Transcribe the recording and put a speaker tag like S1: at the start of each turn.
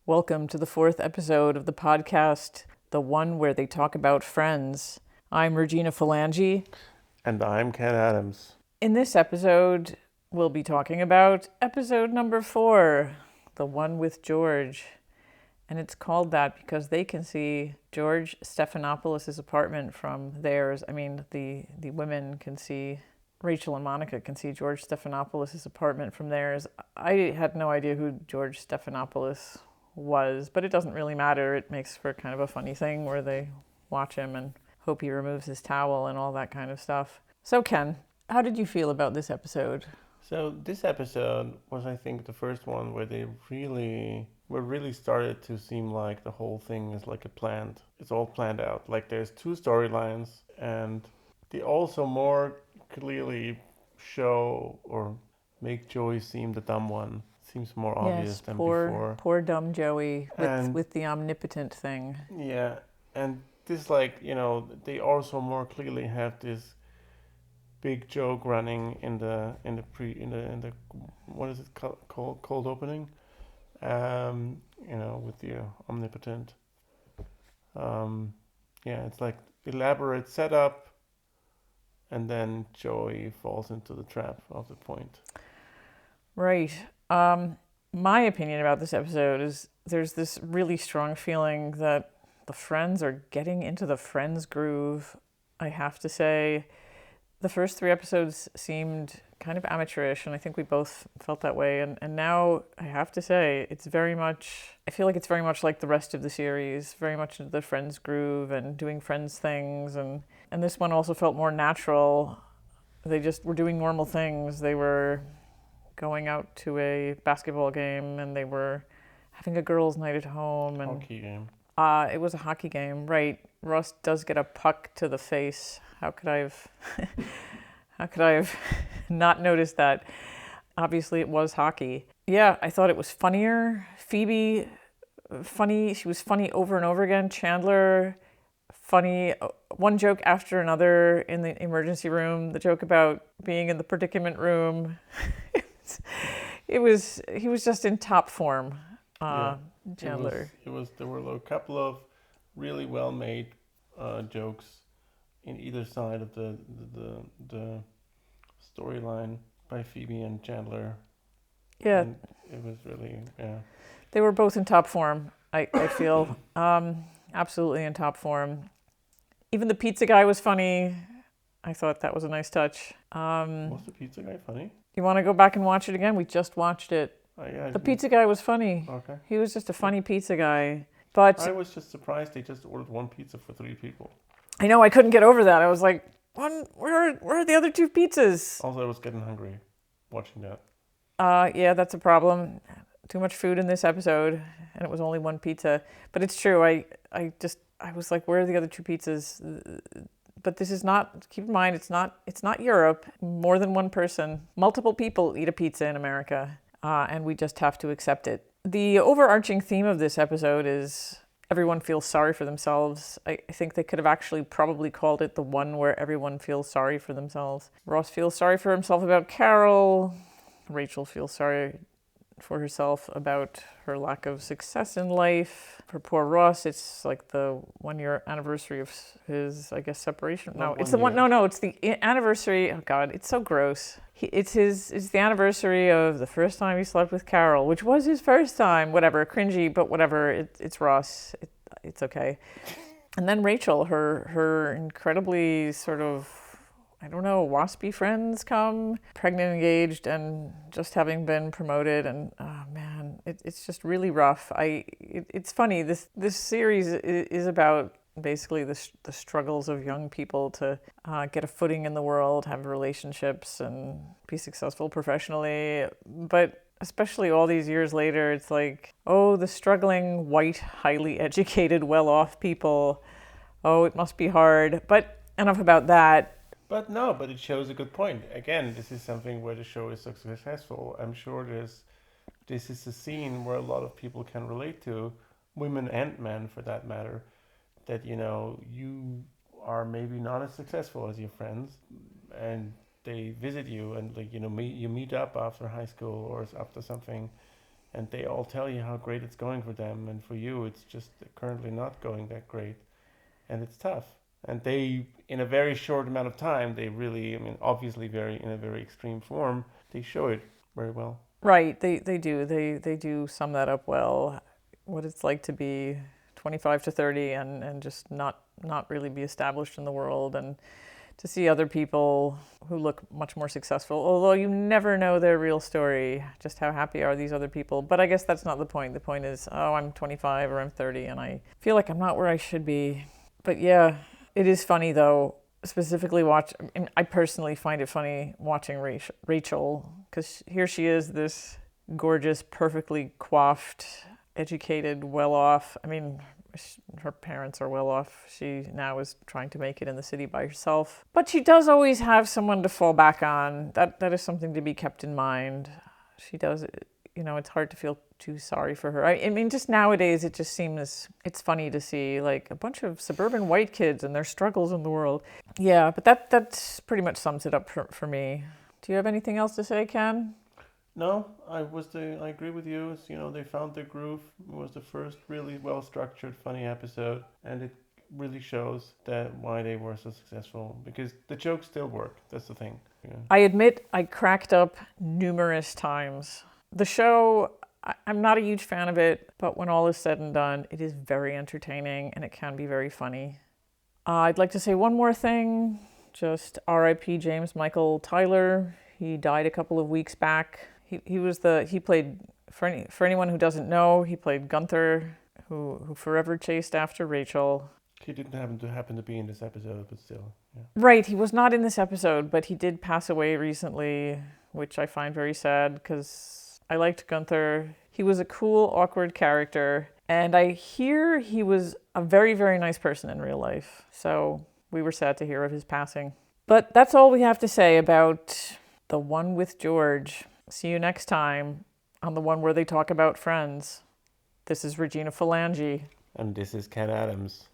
S1: Welcome to the fourth episode of the podcast, the one where they talk about friends. I'm Regina Phalange.
S2: And I'm Ken Adams.
S1: In this episode, we'll be talking about episode number 4, the one with George. And it's called that because they can see George Stephanopolous' apartment from theirs. I mean, the women can see, Rachel and Monica can see George Stephanopolous' apartment from theirs. I had no idea who George Stephanopolous was, but it doesn't really matter. It makes for kind of a funny thing where they watch him and hope he removes his towel and all that kind of stuff. So Ken, how did you feel about this episode?
S2: So this episode was, I think, the first one where they really started to seem like the whole thing is like it's all planned out. Like there's two storylines, and they also more clearly show or make Joey seem the dumb one. Seems more obvious than before.
S1: Poor dumb Joey with the omnipotent thing.
S2: Yeah, and this they also more clearly have this big joke running in the what is it called cold opening, with the omnipotent. It's like elaborate setup, and then Joey falls into the trap of the point.
S1: Right. My opinion about this episode is there's this really strong feeling that the friends are getting into the friends groove. I have to say, the first 3 episodes seemed kind of amateurish, and I think we both felt that way. And now I have to say, I feel like it's very much like the rest of the series, very much into the friends groove and doing friends things. And this one also felt more natural. They just were doing normal things. They were going out to a basketball game, and they were having a girls' night at home. And
S2: hockey game.
S1: It was a hockey game, right? Ross does get a puck to the face. How could I have not noticed that? Obviously, it was hockey. Yeah, I thought it was funnier. Phoebe, funny. She was funny over and over again. Chandler, funny. One joke after another in the emergency room. The joke about being in the predicament room. He was just in top form. Chandler.
S2: There were a couple of really well made jokes in either side of the storyline by Phoebe and Chandler.
S1: Yeah.
S2: And it was really, yeah.
S1: They were both in top form, I feel. Absolutely in top form. Even the pizza guy was funny. I thought that was a nice touch.
S2: Was the pizza guy funny?
S1: You want to go back and watch it again? We just watched it.
S2: Yeah,
S1: the pizza guy was funny.
S2: Okay.
S1: He was just a funny pizza guy. But
S2: I was just surprised they just ordered one pizza for 3 people.
S1: I know, I couldn't get over that. I was like, where are the other 2 pizzas?
S2: Also, I was getting hungry watching that.
S1: Yeah, that's a problem. Too much food in this episode, and it was only 1 pizza. But it's true. I was like, where are the other 2 pizzas? But this is not, keep in mind, it's not Europe. More than one person, multiple people eat a pizza in America, and we just have to accept it. The overarching theme of this episode is everyone feels sorry for themselves. I think they could have actually probably called it the one where everyone feels sorry for themselves. Ross feels sorry for himself about Carol. Rachel feels sorry for herself about her lack of success in life. For poor Ross, it's like the 1-year anniversary of his, I guess, separation. No, it's the one. No, it's the anniversary. Oh God, it's so gross. It's the anniversary of the first time he slept with Carol, which was his first time. Whatever, cringy, but whatever. It's Ross. It's okay. And then Rachel, her incredibly sort of, I don't know, waspy friends come, pregnant, engaged, and just having been promoted, and oh man, it's just really rough. It's funny. This series is about basically the struggles of young people to get a footing in the world, have relationships, and be successful professionally. But especially all these years later, it's like, oh, the struggling, white, highly educated, well-off people. Oh, it must be hard. But enough about that.
S2: But it shows a good point. Again, this is something where the show is so successful. I'm sure this is a scene where a lot of people can relate to, women and men for that matter, that, you are maybe not as successful as your friends, and they visit you and you meet up after high school or after something, and they all tell you how great it's going for them, and for you, it's just currently not going that great, and it's tough. And they, in a very short amount of time, they really, I mean, obviously, in a very extreme form, they show it very well.
S1: Right, they do. They do sum that up well. What it's like to be 25 to 30 and just not really be established in the world, and to see other people who look much more successful, although you never know their real story, just how happy are these other people. But I guess that's not the point. The point is, oh, I'm 25 or I'm 30 and I feel like I'm not where I should be. But yeah, it is funny though, specifically I personally find it funny watching Rachel, because here she is, this gorgeous, perfectly coiffed, educated, well-off. I mean, her parents are well off. She now is trying to make it in the city by herself. But she does always have someone to fall back on. That is something to be kept in mind. She does, it's hard to feel too sorry for her. I mean, just nowadays, it just seems, it's funny to see like a bunch of suburban white kids and their struggles in the world. Yeah, but that pretty much sums it up for me. Do you have anything else to say, Ken?
S2: No, I agree with you. They found their groove. It was the first really well structured, funny episode, and it really shows that why they were so successful, because the jokes still work. That's the thing. Yeah.
S1: I admit I cracked up numerous times. The show, I'm not a huge fan of it, but when all is said and done, it is very entertaining and it can be very funny. I'd like to say one more thing. Just R.I.P. James Michael Tyler. He died a couple of weeks back. He played, for anyone who doesn't know, he played Gunther, who forever chased after Rachel.
S2: He didn't happen to be in this episode, but still. Yeah.
S1: Right, he was not in this episode, but he did pass away recently, which I find very sad because I liked Gunther. He was a cool, awkward character, and I hear he was a very, very nice person in real life. So we were sad to hear of his passing. But that's all we have to say about The One with George. See you next time on the one where they talk about friends. This is Regina Phalange.
S2: And this is Ken Adams.